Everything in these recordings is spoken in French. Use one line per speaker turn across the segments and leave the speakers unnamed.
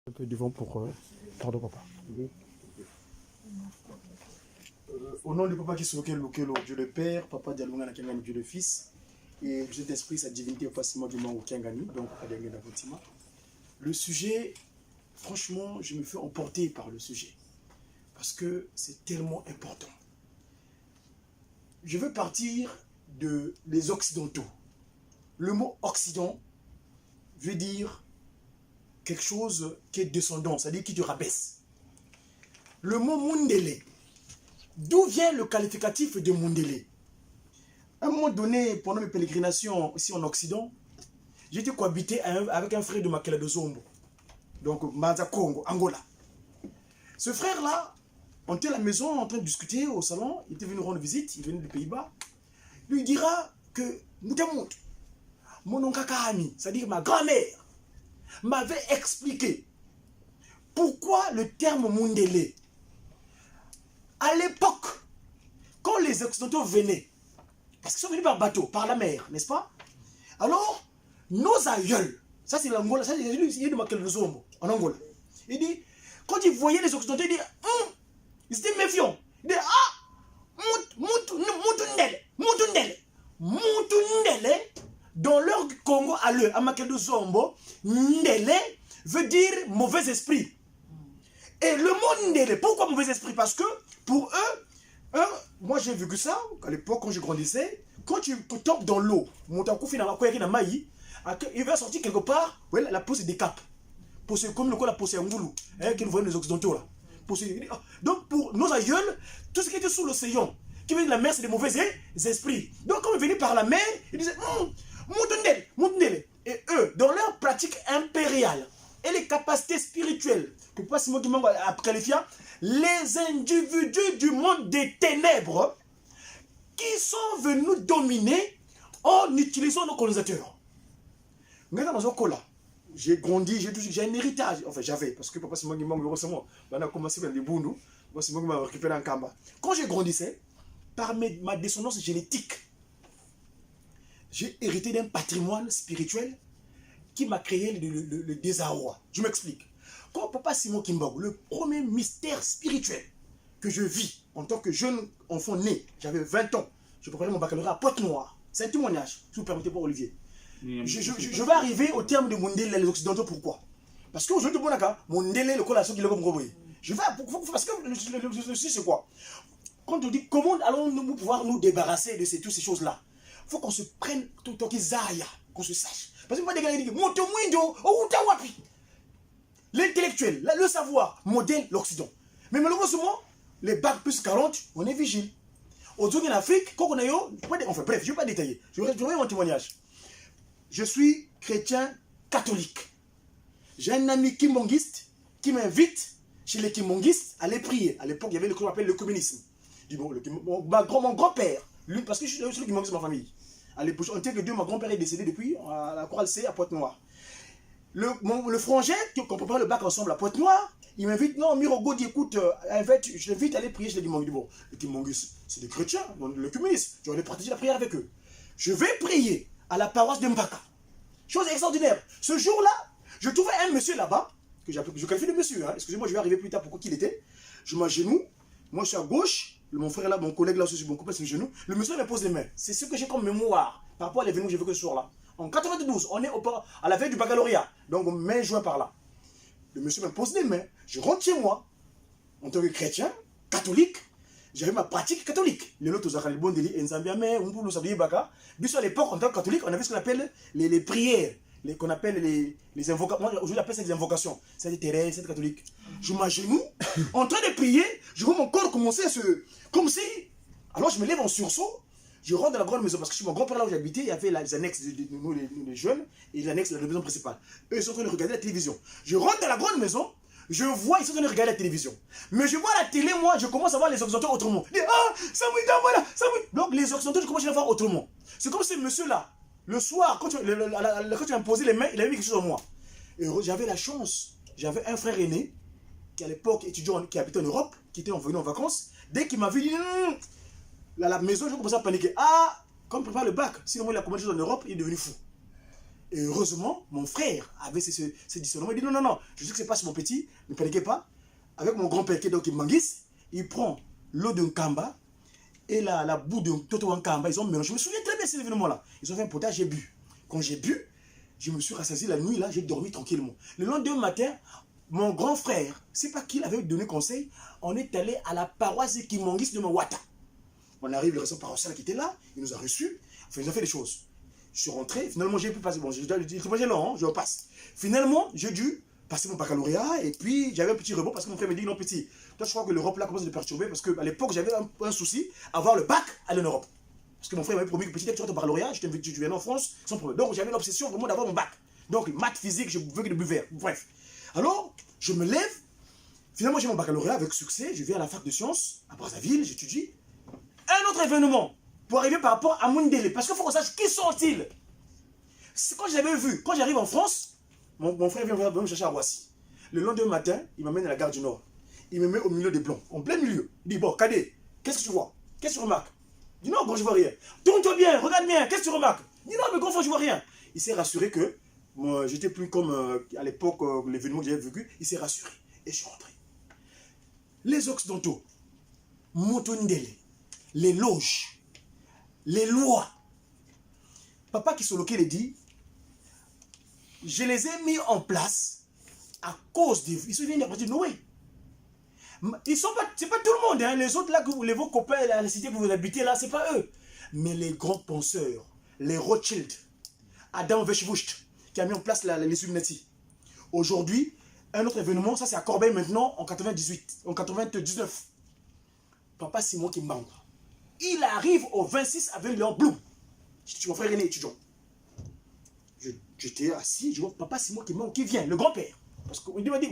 Un peu devant pour... pardon, papa. Au nom du papa qui s'occupe de Dieu le Père, papa Dialunga Nakengani, Dieu le Fils, et cet esprit, sa divinité, facilement du Mango Kengani, donc le sujet, franchement, je me fais emporter par le sujet, parce que c'est tellement important. Je veux partir des Occidentaux. Le mot Occident veut dire quelque chose qui est descendant, c'est-à-dire qui te rabaisse. Le mot Mundele, d'où vient le qualificatif de Mundele? À un moment donné, pendant mes pérégrinations ici en Occident, j'étais cohabité avec un frère de Makela de Zombo, donc Maza Congo, Angola. Ce frère-là, on était à la maison en train de discuter au salon, il était venu rendre visite, il venait des Pays-Bas. Lui dira que Moutemout, mon oncle Kahami, c'est-à-dire ma grand-mère, m'avait expliqué pourquoi le terme Mundele. À l'époque, quand les Occidentaux venaient, parce qu'ils sont venus par bateau, par la mer, n'est-ce pas? Alors, nos aïeuls, ça c'est l'Angola, ça c'est de Makela Zombo, en Angola. Il dit, quand ils voyaient les Occidentaux, ils étaient méfiants. Ils disaient, Mutundele, dans leur Congo à l'heure, à Makela Zombo, Ndele veut dire mauvais esprit. Et le mot Ndele, pourquoi mauvais esprit? Parce que pour eux, moi j'ai vu que ça, à l'époque quand je grandissais, quand tu tombes dans l'eau, il va sortir quelque part, ouais, la peau se décape. Comme le coup la peau c'est un goulou, que nous voyons les Occidentaux là. Donc pour nos aïeuls, tout ce qui était sous l'océan, qui veut dire la mer, c'est des mauvais esprits. Donc quand ils venaient par la mer, ils disaient Mundele. Et eux, dans leur pratique impériale et les capacités spirituelles, pour pas Simon Kimango a qualifié, les individus du monde des ténèbres qui sont venus dominer en utilisant nos colonisateurs. J'ai grandi, j'ai un héritage. Enfin, j'avais, parce que papa Simon Kimango, heureusement, on a commencé par les Boundou, papa Simon Kimango m'a récupéré en Kamba. Quand j'ai grandissais, par ma descendance génétique, j'ai hérité d'un patrimoine spirituel qui m'a créé le désarroi. Je m'explique. Quand papa Simon Kimbangu, le premier mystère spirituel que je vis en tant que jeune enfant né, j'avais 20 ans, je préparais mon baccalauréat à Pointe-Noire. C'est un témoignage, si vous permettez pour Olivier. Je vais arriver au terme de Mundele, les Occidentaux, pourquoi? Parce qu'aujourd'hui, Mundele, le collation qui le comprend. Je vais, parce que le souci, c'est quoi? Quand on dit comment allons-nous pouvoir nous débarrasser de toutes ces choses-là, il faut qu'on se prenne tout le temps, qu'on se sache. Parce que moi, des gars qui disent l'intellectuel, le savoir modèle l'Occident. Mais malheureusement, les bacs plus 40, on est vigile. Aujourd'hui en Afrique, quand on a eu, enfin bref, je ne vais pas détailler. Je vais mon témoignage. Je suis chrétien catholique. J'ai un ami kimbangiste qui m'invite chez les kimbangistes à aller prier. À l'époque, il y avait ce qu'on appelle le communisme. Je dis, bon, mon grand-père, lui, parce que je suis celui qui manque de ma famille. À l'époque, on dit que Dieu, mon grand-père est décédé depuis à la Chorale C à Pointe-Noire. Le frangin, qu'on prépare le bac ensemble à Pointe-Noire, il m'invite, non, Mirogo dit, écoute, je l'invite à aller prier chez les Kimangis. Bon, les Kimangis, c'est des chrétiens, le communisme, je vais aller partager la prière avec eux. Je vais prier à la paroisse de Mbaka. Chose extraordinaire. Ce jour-là, je trouvais un monsieur là-bas, que je qualifie de monsieur, hein, excusez-moi, je vais arriver plus tard pour qui il était. Je m'agenouille, moi je suis à gauche, mon frère là, mon collègue là aussi, sur mon copain sur le genou. Le monsieur me pose les mains. C'est ce que j'ai comme mémoire par rapport à l'événement que j'ai vécu ce soir-là. En 92, on est à la veille du baccalauréat, donc mai, juin par là. Le monsieur me pose les mains, je rentre chez moi, en tant que chrétien, catholique, j'avais ma pratique catholique. Les autres, à l'époque, en tant que catholique, on avait ce qu'on appelle les prières, qu'on appelle les invocations. Moi, aujourd'hui, j'appelle ça des invocations. Sainte Thérèse, Sainte catholique. Je m'agenouille, en train de prier, je vois mon corps commencer à se... Comme si... Alors, je me lève en sursaut. Je rentre dans la grande maison, parce que chez mon grand-père, là où j'habitais, il y avait les annexes de nous, les jeunes, et l'annexe de la maison principale. Eux, ils sont en train de regarder la télévision. Je rentre dans la grande maison, je vois, ils sont en train de regarder la télévision. Mais je vois la télé, moi, je commence à voir les Occidentaux autrement. Je dis, voilà, donc les Occidentaux, je commence à les voir autrement. C'est comme ce monsieur-là, le soir, quand tu as imposé les mains, il avait mis quelque chose en moi. Et j'avais la chance, j'avais un frère aîné, qui à l'époque étudiant, qui habitait en Europe, qui était venu en vacances. Dès qu'il m'a vu, il dit, à la maison, je commençais à paniquer. Ah, comme il prépare le bac, sinon il a commencé en Europe, il est devenu fou. Et heureusement, mon frère avait ce discernement. Il dit non, je sais que c'est pas mon petit, ne paniquez pas. Avec mon grand-père qui est donc Manguis, il prend l'eau d'un kamba et la boue d'un toto en kamba. Ils ont mélangé. Je me souviens très bien de cet événement-là. Ils ont fait un potage, j'ai bu. Quand j'ai bu, je me suis rassasié la nuit, là, j'ai dormi tranquillement. Le lendemain matin, mon grand frère, c'est pas qui l'avait donné conseil, on est allé à la paroisse Kimangis de Mawata. On arrive, le restant paroissial qui était là, il nous a reçus, enfin, ils ont fait des choses. Je suis rentré, finalement j'ai pu passer, bon, j'ai long, je repasse. Finalement, j'ai dû passer mon baccalauréat, et puis j'avais un petit rebond parce que mon frère me dit non petit, toi je crois que l'Europe là commence à te perturber, parce qu'à l'époque j'avais un souci, avoir le bac aller en Europe. Parce que mon frère m'avait promis que petit, tu vas ton baccalauréat, je t'invite, tu viens en France, sans problème. Donc j'avais l'obsession vraiment d'avoir mon bac. Donc maths, physique, je veux que de buver, bref. Alors, je me lève, finalement j'ai mon baccalauréat avec succès, je viens à la fac de sciences, à Brazzaville, j'étudie. Un autre événement, pour arriver par rapport à Mundele, parce qu'il faut qu'on sache qui sont-ils. C'est quand j'avais vu, quand j'arrive en France, mon frère vient me chercher à Roissy. Le lendemain matin, il m'amène à la gare du Nord. Il me met au milieu des blancs, en plein milieu. Il dit, bon, Cadet, qu'est-ce que tu vois? Qu'est-ce que tu remarques? Il dit, non, gros, je vois rien. Tourne-toi bien, regarde bien, qu'est-ce que tu remarques? Il dit, non, mais gros, je vois rien. Il s'est rassuré que j'étais plus comme à l'époque, l'événement que j'avais vécu. Il s'est rassuré. Et je suis rentré. Les Occidentaux, Motondele, les loges, les lois. Papa Kisoloke les dit, je les ai mis en place à cause des... Ils se viennent de Noé. Ils sont pas... C'est pas tout le monde, hein. Les autres là, que vous, vos copains, la cité que vous habitez là, c'est pas eux. Mais les grands penseurs, les Rothschild, Adam Weishaupt, qui a mis en place les Illuminati. Aujourd'hui, un autre événement, ça c'est à Corbeil maintenant, en 99. Papa Simon Kimbangu. Il arrive au 26 avec Léon Blum. Je mon frère aîné étudiant. J'étais assis, je vois Papa Simon Kimbangu qui vient, le grand-père. Parce que il m'a dit,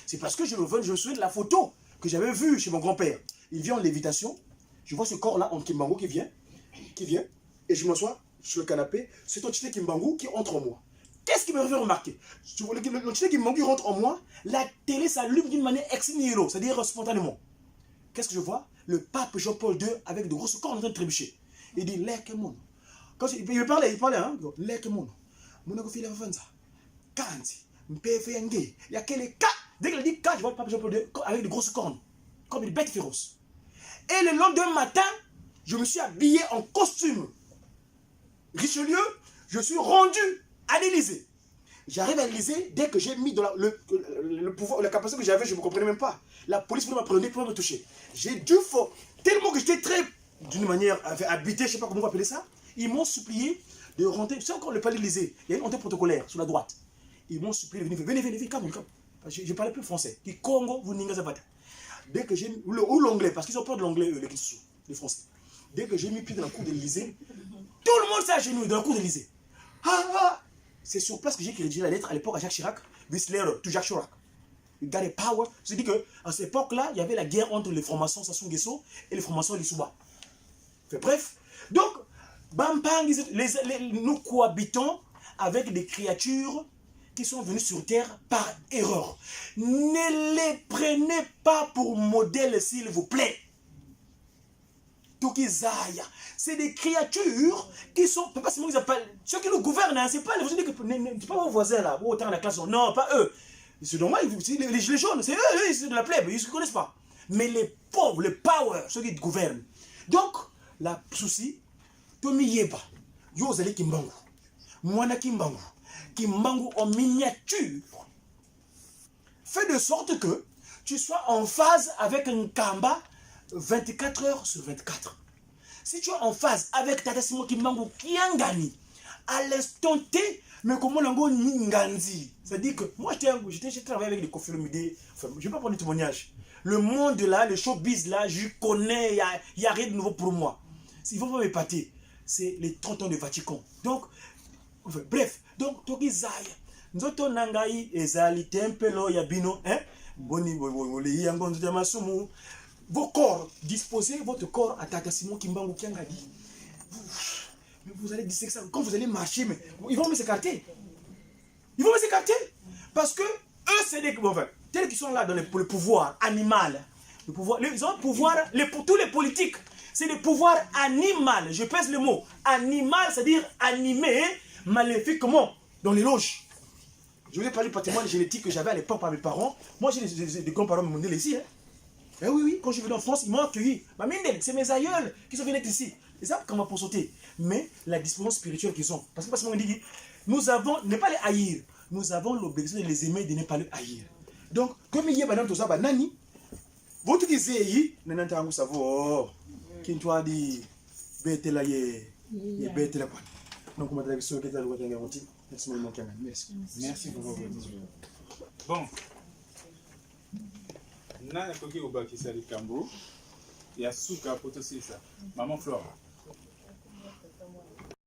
c'est parce que je me souviens de la photo que j'avais vue chez mon grand-père. Il vient en lévitation, je vois ce corps-là en Kimbangu qui vient, et je m'assois sur le canapé, c'est ton Tchité Kimbangu qui entre en moi. Qu'est-ce qui me fait remarquer? Le Tchité Kimbangu rentre en moi, la télé s'allume d'une manière ex nihilo, c'est-à-dire spontanément. Qu'est-ce que je vois? Le pape Jean-Paul II avec de grosses cornes en train de trébucher. Il dit, lèque mon. Il parlait, hein? Lèque mon. Mon fille la vanza. Kanti. Il y a quel cas? Dès qu'il a dit cas, je vois le pape Jean-Paul II avec de grosses cornes, comme une bête féroce. Et le lendemain matin, je me suis habillé en costume. Richelieu, je suis rendu à l'Élysée. J'arrive à l'Élysée, dès que j'ai mis dans le pouvoir, la capacité que j'avais, je ne me comprenais même pas. La police voulait m'apprendre pour me toucher. J'ai dû tellement que j'étais très, d'une manière habité, je ne sais pas comment vous appelez ça. Ils m'ont supplié de rentrer. C'est encore le palais de l'Élysée. Il y a une entrée protocolaire sur la droite. Ils m'ont supplié de venir. Venez, calme. Je ne parlais plus français. Qui Congo, vous n'ingez pas. Dès que j'ai. Ou l'anglais, parce qu'ils ont peur de l'anglais, les Français. Dès que j'ai mis pied dans la cour de l'Élysée, tout le monde s'est à genoux dans la cour de l'Élysée. C'est sur place que j'ai rédigé la lettre à l'époque à Jacques Chirac, this letter to Jacques Chirac. You got a power. Je dis qu'à cette époque-là, il y avait la guerre entre les formations Sassou Nguesso et les formations Lissouba. Bref, donc, nous cohabitons avec des créatures qui sont venues sur terre par erreur. Ne les prenez pas pour modèle, s'il vous plaît. Tukizaya, c'est des créatures qui sont, pas seulement ils appellent, ceux qui nous gouvernent, hein, c'est pas vos voisins là, autant dans la classe, non, pas eux. C'est normal, les gilets jaunes, c'est eux, c'est de la plèbe, ils ne se connaissent pas. Mais les pauvres, les power, ceux qui gouvernent. Donc, la souci, Tomi Yeba, Yozali Kimbangu, Mwana Kimbangu en miniature, fait de sorte que tu sois en phase avec un Kamba 24 heures sur 24. Si tu es en phase avec Tata Simon Kimbangu Kiangani, à l'instant T, mais comment l'ango Ningandi. C'est-à-dire que moi, j'ai travaillé avec des confirmés. Enfin, je ne vais pas prendre de témoignage. Le monde là, le showbiz là, je connais, il n'y a rien de nouveau pour moi. Ils vont pas m'épater. C'est les 30 ans du Vatican. Donc, enfin, bref, donc, Toki Zaya. Nzoto Nangai, Ezali, Tempelo, Yabino, hein? Boni, vos corps, disposez votre corps à Tata Simon Kimbangu Kiangadi. Vous allez dire ça, quand vous allez marcher, mais ils vont me s'écarter. Ils vont me s'écarter. Parce que eux, c'est des... Enfin, tels qu'ils sont là dans le pouvoir animal. Ils ont le pouvoir, pour tous les politiques. C'est le pouvoir animal. Je pèse le mot. Animal, c'est-à-dire animé maléfiques, comment? Dans les loges. Je vous ai parlé du patrimoine génétique que j'avais à l'époque par mes parents. Moi, j'ai des grands-parents mondiaux ici. Hein. Eh oui, oui, quand je venais en France, ils m'ont accueilli. Ma Mindel, c'est mes aïeuls qui sont venus ici. Et ça, comment pour sauter? Mais la disposition spirituelle qu'ils ont. Parce que, dit, nous avons, ne pas les haïr, nous avons l'obligation de les aimer et de ne pas les haïr. Donc, comme il y a dans tout ça, nani, votre disait, nanana, ça vaut, qui toi dit, bête la yé, bête la quoi. Donc, on m'a dit que la loi de la merci.
Merci pour votre discours. Bon. Nana koki obakisa likambo ya suka poto sisa. Maman Flora.